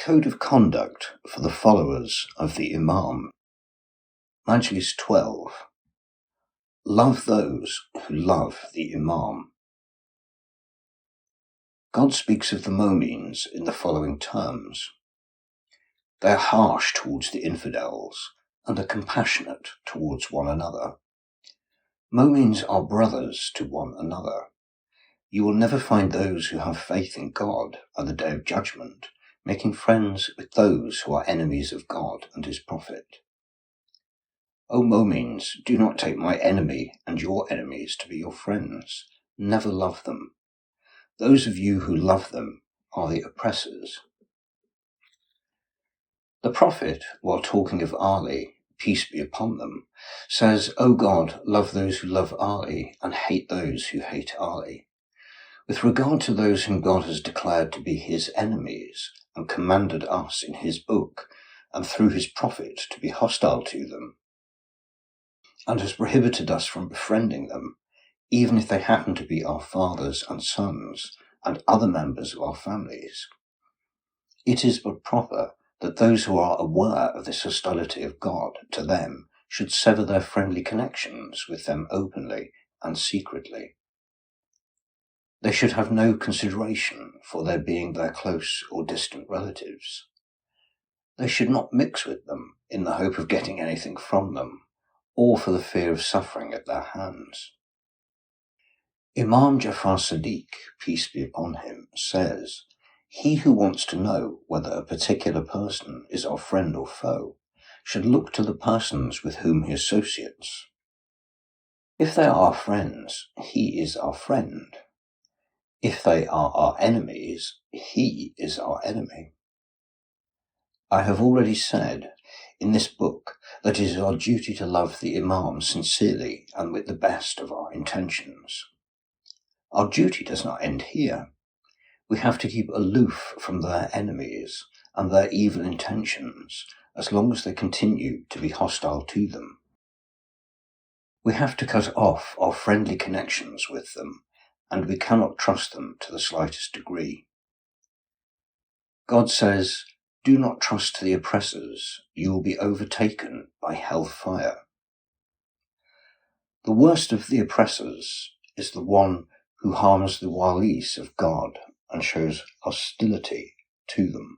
Code of Conduct for the Followers of the Imam. Majlis 12. Love those who love the Imam. God speaks of the Mu'mins in the following terms. They are harsh towards the infidels and are compassionate towards one another. Mu'mins are brothers to one another. You will never find those who have faith in God and the Day of Judgment making friends with those who are enemies of God and His Prophet. O Mu'mins, do not take my enemy and your enemies to be your friends. Never love them. Those of you who love them are the oppressors. The Prophet, while talking of Ali, peace be upon them, says, O God, love those who love Ali and hate those who hate Ali. With regard to those whom God has declared to be His enemies and commanded us in His book and through His Prophet to be hostile to them, and has prohibited us from befriending them, even if they happen to be our fathers and sons and other members of our families. It is but proper that those who are aware of this hostility of God to them should sever their friendly connections with them openly and secretly. They should have no consideration for their being their close or distant relatives. They should not mix with them in the hope of getting anything from them, or for the fear of suffering at their hands. Imam Jafar al-Sadiq, peace be upon him, says, he who wants to know whether a particular person is our friend or foe should look to the persons with whom he associates. If they are our friends, he is our friend. If they are our enemies, he is our enemy. I have already said in this book that it is our duty to love the Imam sincerely and with the best of our intentions. Our duty does not end here. We have to keep aloof from their enemies and their evil intentions as long as they continue to be hostile to them. We have to cut off our friendly connections with them, and we cannot trust them to the slightest degree. God says, do not trust the oppressors, you will be overtaken by hellfire. The worst of the oppressors is the one who harms the walis of God and shows hostility to them.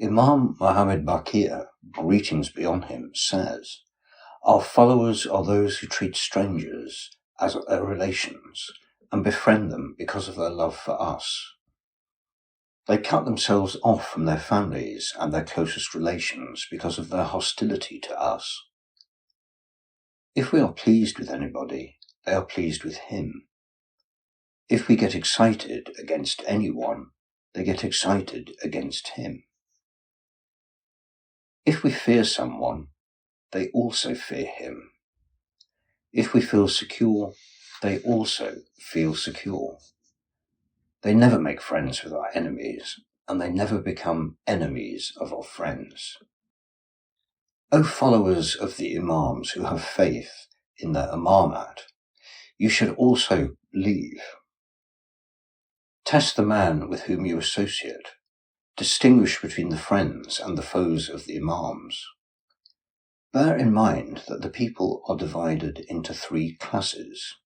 Imam Muhammad Baqir, greetings be on him, says, our followers are those who treat strangers as their relations and befriend them because of their love for us. They cut themselves off from their families and their closest relations because of their hostility to us. If we are pleased with anybody, they are pleased with him. If we get excited against anyone, they get excited against him. If we fear someone, they also fear him. If we feel secure, they also feel secure. They never make friends with our enemies, and they never become enemies of our friends. O followers of the Imams who have faith in their imamat, you should also believe. Test the man with whom you associate. Distinguish between the friends and the foes of the Imams. Bear in mind that the people are divided into 3 classes.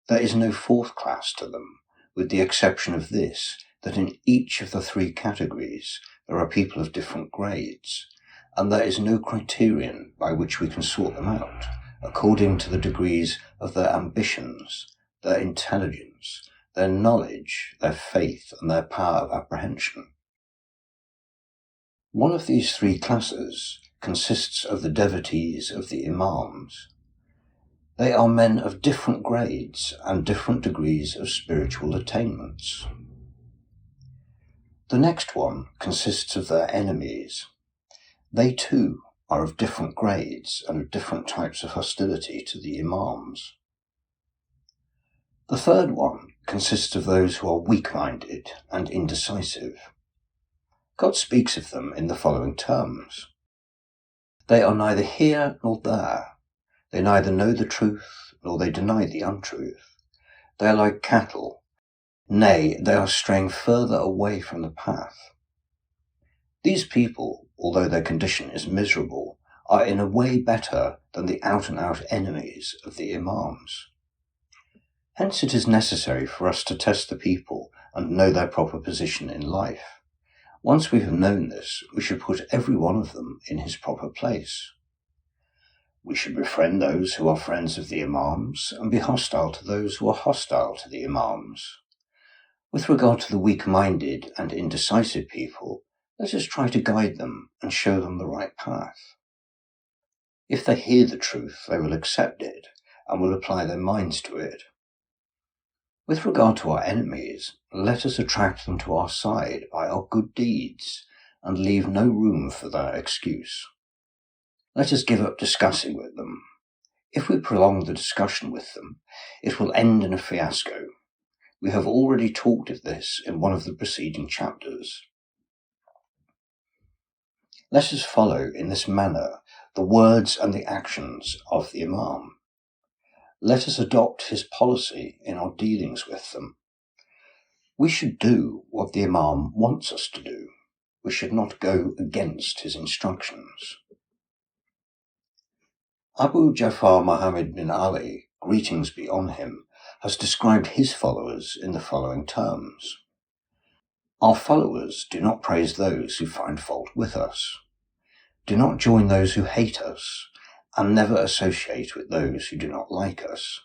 There is no 4th class to them, with the exception of this, that in each of the 3 categories there are people of different grades, and there is no criterion by which we can sort them out, according to the degrees of their ambitions, their intelligence, their knowledge, their faith, and their power of apprehension. One of these 3 classes consists of the devotees of the Imams. They are men of different grades and different degrees of spiritual attainments. The next one consists of their enemies. They too are of different grades and of different types of hostility to the Imams. The third one consists of those who are weak-minded and indecisive. God speaks of them in the following terms. They are neither here nor there. They neither know the truth, nor they deny the untruth. They are like cattle. Nay, they are straying further away from the path. These people, although their condition is miserable, are in a way better than the out-and-out enemies of the Imams. Hence it is necessary for us to test the people and know their proper position in life. Once we have known this, we should put every one of them in his proper place. We should befriend those who are friends of the Imams and be hostile to those who are hostile to the Imams. With regard to the weak-minded and indecisive people, let us try to guide them and show them the right path. If they hear the truth, they will accept it and will apply their minds to it. With regard to our enemies, let us attract them to our side by our good deeds and leave no room for their excuse. Let us give up discussing with them. If we prolong the discussion with them, it will end in a fiasco. We have already talked of this in one of the preceding chapters. Let us follow in this manner the words and the actions of the Imam. Let us adopt his policy in our dealings with them. We should do what the Imam wants us to do. We should not go against his instructions. Abu Jafar Muhammad bin Ali, greetings be on him, has described his followers in the following terms. Our followers do not praise those who find fault with us. Do not join those who hate us, and never associate with those who do not like us.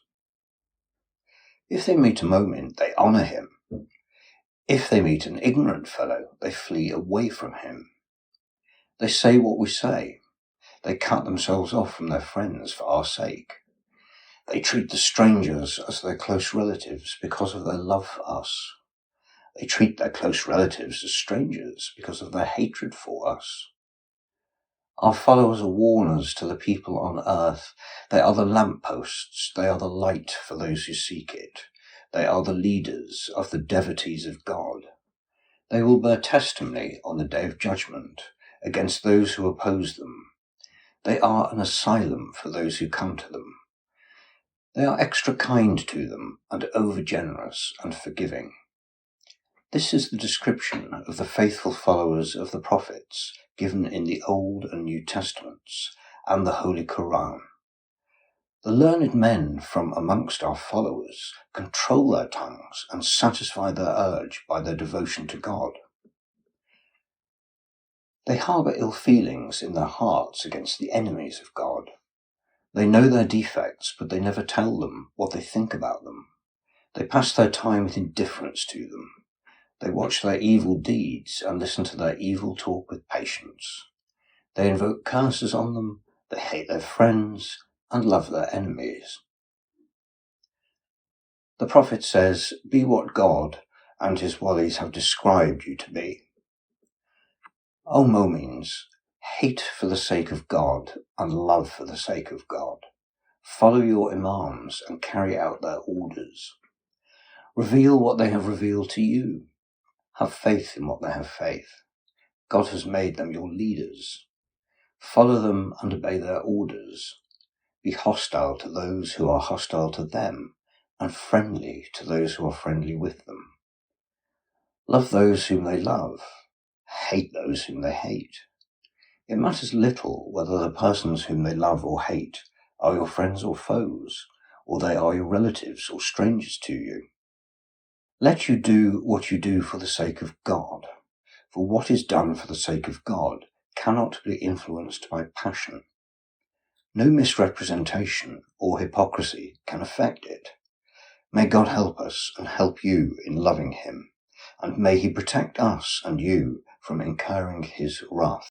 If they meet a moment, they honour him. If they meet an ignorant fellow, they flee away from him. They say what we say. They cut themselves off from their friends for our sake. They treat the strangers as their close relatives because of their love for us. They treat their close relatives as strangers because of their hatred for us. Our followers are warners to the people on earth. They are the lampposts. They are the light for those who seek it. They are the leaders of the devotees of God. They will bear testimony on the day of judgment against those who oppose them. They are an asylum for those who come to them. They are extra kind to them and over-generous and forgiving. This is the description of the faithful followers of the prophets given in the Old and New Testaments and the Holy Quran. The learned men from amongst our followers control their tongues and satisfy their urge by their devotion to God. They harbour ill feelings in their hearts against the enemies of God. They know their defects, but they never tell them what they think about them. They pass their time with indifference to them. They watch their evil deeds and listen to their evil talk with patience. They invoke curses on them, they hate their friends, and love their enemies. The Prophet says, "Be what God and his walis have described you to be." O Mu'mins, hate for the sake of God and love for the sake of God. Follow your Imams and carry out their orders. Reveal what they have revealed to you. Have faith in what they have faith. God has made them your leaders. Follow them and obey their orders. Be hostile to those who are hostile to them, and friendly to those who are friendly with them. Love those whom they love. Hate those whom they hate. It matters little whether the persons whom they love or hate are your friends or foes, or they are your relatives or strangers to you. Let you do what you do for the sake of God, for what is done for the sake of God cannot be influenced by passion. No misrepresentation or hypocrisy can affect it. May God help us and help you in loving him, and may he protect us and you from incurring his wrath.